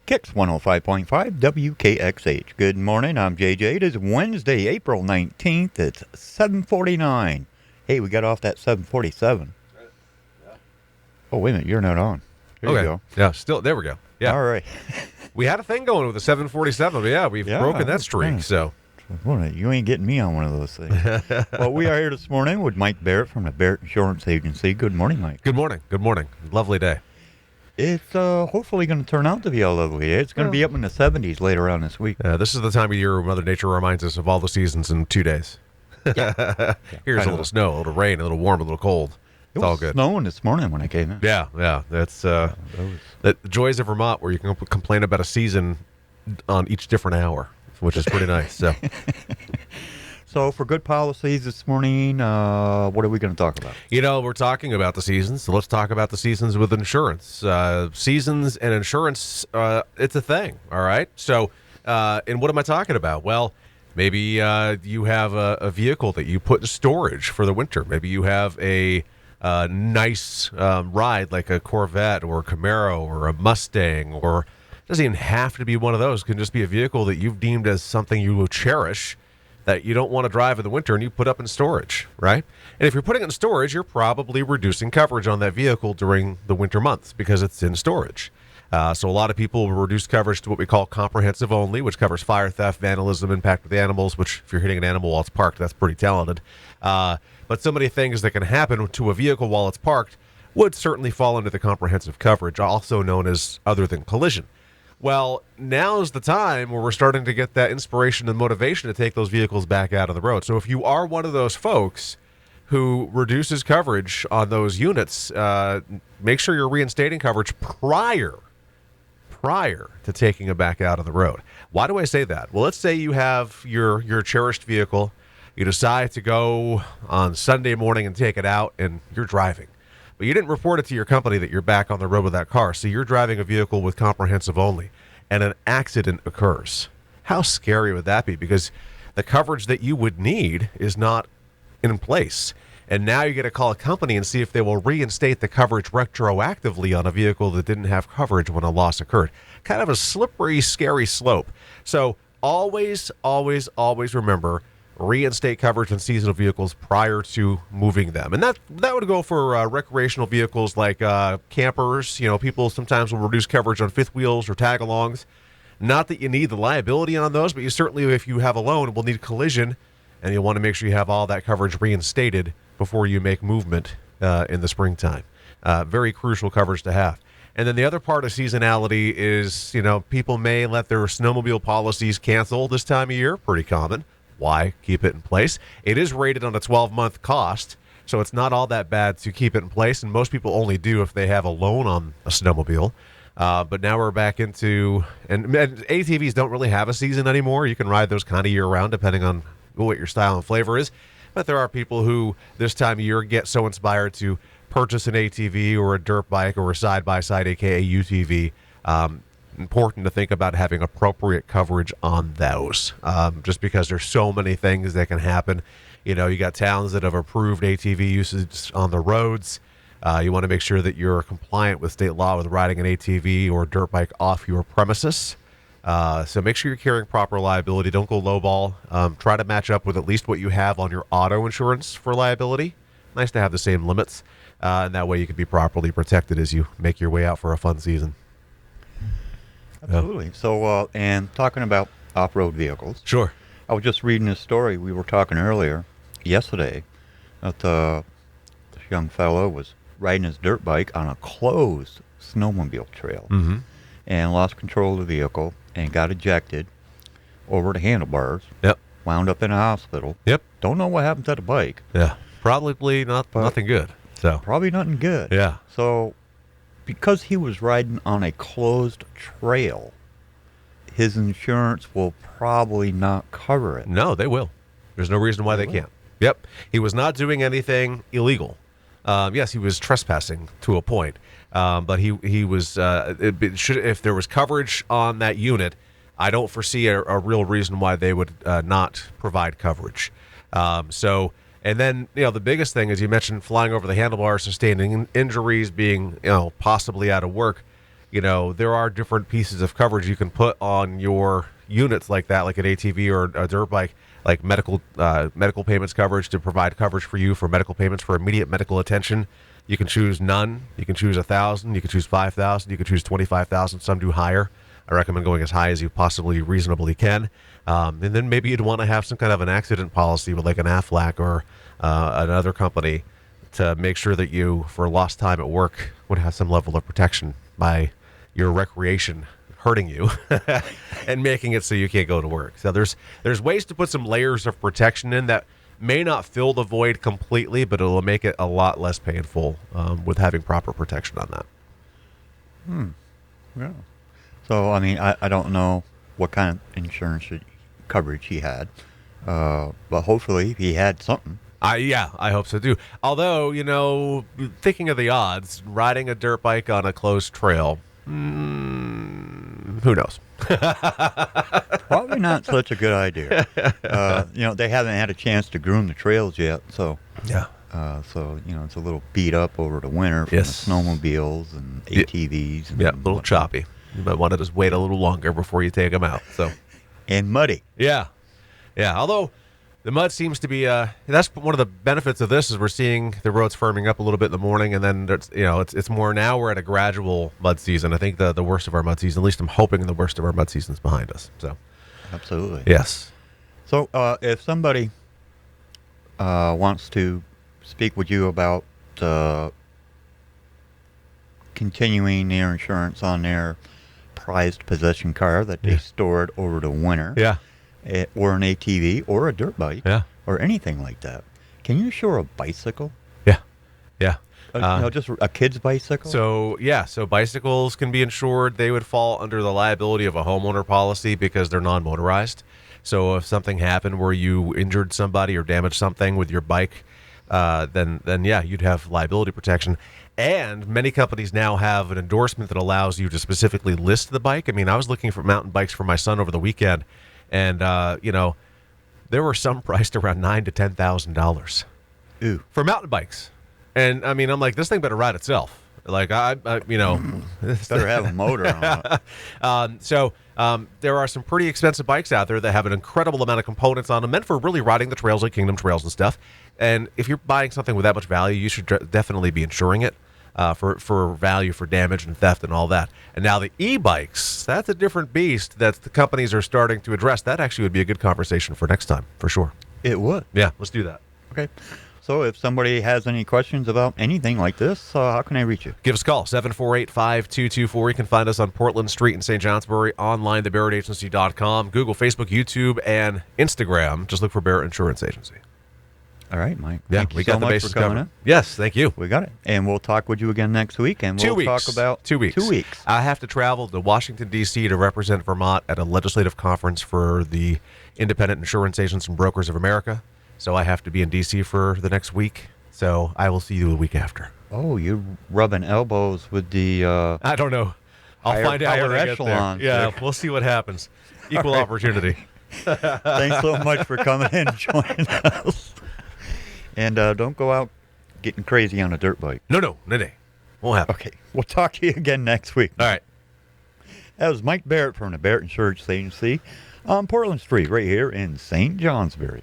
Kicks 105.5 WKXH. Good morning, I'm JJ. It is Wednesday, April 19th. It's 7:49. Hey, we got off that 7:47. Yeah. Oh, wait a minute, you're not on. There you go. Yeah, still, there we go. Yeah. All right. We had a thing going with the 747, but yeah, we've broken that streak, yeah. so. Well, you ain't getting me on one of those things. Well, we are here this morning with Mike Barrett from the Barrett Insurance Agency. Good morning, Mike. Good morning. Good morning. Lovely day. It's hopefully going to turn out to be a lovely day. It's going to be up in the 70s later on this week. This is the time of year where Mother Nature reminds us of all the seasons in 2 days. Yeah. Here's a little snow, a little rain, a little warm, a little cold. It's all good. It was snowing this morning when I came in. Yeah. That's the joys of Vermont, where you can complain about a season on each different hour, which is pretty nice. So, So for good policies this morning, what are we going to talk about? we're talking about the seasons, so let's talk about the seasons with insurance. Seasons and insurance, it's a thing, all right? So, and what am I talking about? Well, maybe you have a vehicle that you put in storage for the winter. Maybe you have a nice ride like a Corvette or a Camaro or a Mustang, or it doesn't even have to be one of those. It can just be a vehicle that you've deemed as something you will cherish, that you don't want to drive in the winter and you put up in storage, right? And if you're putting it in storage, you're probably reducing coverage on that vehicle during the winter months because it's in storage. So a lot of people will reduce coverage to what we call comprehensive only, which covers fire, theft, vandalism, impact with animals, which if you're hitting an animal while it's parked, that's pretty talented. But so many things that can happen to a vehicle while it's parked would certainly fall into the comprehensive coverage, also known as other than collision. Well, now's the time where we're starting to get that inspiration and motivation to take those vehicles back out of the road. So if you are one of those folks who reduces coverage on those units, make sure you're reinstating coverage prior to taking it back out of the road. Why do I say that? Well, let's say you have your cherished vehicle. You decide to go on Sunday morning and take it out, and you're driving. But you didn't report it to your company that you're back on the road with that car, so you're driving a vehicle with comprehensive only, and an accident occurs. How scary would that be? Because the coverage that you would need is not in place. And now you get to call a company and see if they will reinstate the coverage retroactively on a vehicle that didn't have coverage when a loss occurred. Kind of a slippery, scary slope. So always, always, always remember, reinstate coverage on seasonal vehicles prior to moving them. And that would go for recreational vehicles like campers. People sometimes will reduce coverage on fifth wheels or tag-alongs. Not that you need the liability on those, but you certainly, if you have a loan, will need collision, and you'll want to make sure you have all that coverage reinstated before you make movement in the springtime. Very crucial coverage to have. And then the other part of seasonality is, people may let their snowmobile policies cancel this time of year. Pretty common. Why? Keep it in place. It is rated on a 12-month cost, so it's not all that bad to keep it in place, and most people only do if they have a loan on a snowmobile. But now we're back into, and ATVs don't really have a season anymore. You can ride those kind of year-round depending on what your style and flavor is. But there are people who this time of year get so inspired to purchase an ATV or a dirt bike or a side-by-side, aka UTV. Important to think about having appropriate coverage on those, just because there's so many things that can happen. You got towns that have approved ATV usage on the roads. You want to make sure that you're compliant with state law with riding an ATV or dirt bike off your premises. So make sure you're carrying proper liability. Don't go lowball. Try to match up with at least what you have on your auto insurance for liability. Nice to have the same limits, and that way you can be properly protected as you make your way out for a fun season. Absolutely. So, and talking about off-road vehicles. Sure. I was just reading this story. We were talking earlier, yesterday, that this young fellow was riding his dirt bike on a closed snowmobile trail and lost control of the vehicle and got ejected over the handlebars. Yep. Wound up in a hospital. Yep. Don't know what happened to the bike. Yeah. Probably nothing good. So. Probably nothing good. Yeah. So, because he was riding on a closed trail, his insurance will probably not cover it. No, they will. There's no reason why they can't. Yep. He was not doing anything illegal. Yes, he was trespassing to a point. But he was, if there was coverage on that unit, I don't foresee a real reason why they would not provide coverage. And then, the biggest thing, as you mentioned, flying over the handlebars, sustaining injuries, being, possibly out of work. there are different pieces of coverage you can put on your units like that, like an ATV or a dirt bike, like medical payments coverage to provide coverage for you for medical payments for immediate medical attention. You can choose none. You can choose 1,000. You can choose 5,000. You can choose 25,000. Some do higher. I recommend going as high as you possibly reasonably can. And then maybe you'd want to have some kind of an accident policy with like an Aflac or another company to make sure that you, for lost time at work, would have some level of protection by your recreation hurting you and making it so you can't go to work. So there's ways to put some layers of protection in that may not fill the void completely, but it'll make it a lot less painful with having proper protection on that. Yeah. So, I mean, I don't know what kind of insurance coverage he had, but hopefully he had something. I hope so too. Although, thinking of the odds, riding a dirt bike on a closed trail, who knows? Probably not such a good idea. They haven't had a chance to groom the trails yet, so yeah. It's a little beat up over the winter from the snowmobiles and ATVs. And a little choppy. You might want to just wait a little longer before you take them out. So, and muddy. Yeah. Although the mud seems to be that's one of the benefits of this is we're seeing the roads firming up a little bit in the morning, and then it's more now we're at a gradual mud season. I think the worst of our mud season, at least I'm hoping the worst of our mud season is behind us. So, absolutely. Yes. So if somebody wants to speak with you about continuing their insurance on their prized possession car that they stored over the winter, or an ATV or a dirt bike, or anything like that, can you insure a bicycle? Yeah. Just a kid's bicycle? So bicycles can be insured. They would fall under the liability of a homeowner policy because they're non-motorized. So if something happened where you injured somebody or damaged something with your bike, then you'd have liability protection. And many companies now have an endorsement that allows you to specifically list the bike. I mean, I was looking for mountain bikes for my son over the weekend, and there were some priced around $9,000 to $10,000 for mountain bikes. And I mean, I'm like, this thing better ride itself. Like better have a motor on it. So there are some pretty expensive bikes out there that have an incredible amount of components on them, meant for really riding the trails like Kingdom Trails and stuff. And if you're buying something with that much value, you should definitely be insuring it for value, for damage and theft and all that. And now the e-bikes, that's a different beast that the companies are starting to address. That actually would be a good conversation for next time, for sure. It would. Yeah, let's do that. Okay. So if somebody has any questions about anything like this, how can I reach you? Give us a call, 748-5224. You can find us on Portland Street in St. Johnsbury, online, thebarrettagency.com, Google, Facebook, YouTube, and Instagram. Just look for Barrett Insurance Agency. All right, Mike. Yeah, Thank you we got so the much bases for coming covered. in. Yes, thank you. We got it. And we'll talk with you again next week, and we'll talk about 2 weeks. 2 weeks. I have to travel to Washington, D.C. to represent Vermont at a legislative conference for the Independent Insurance Agents and Brokers of America. So I have to be in D.C. for the next week. So I will see you the week after. Oh, you're rubbing elbows with the... I don't know. I'll find out when I get there. Yeah, we'll see what happens. Equal opportunity. Thanks so much for coming in and joining us. And don't go out getting crazy on a dirt bike. No. Won't happen. Okay. We'll talk to you again next week. All right. That was Mike Barrett from the Barrett Insurance Agency on Portland Street right here in St. Johnsbury.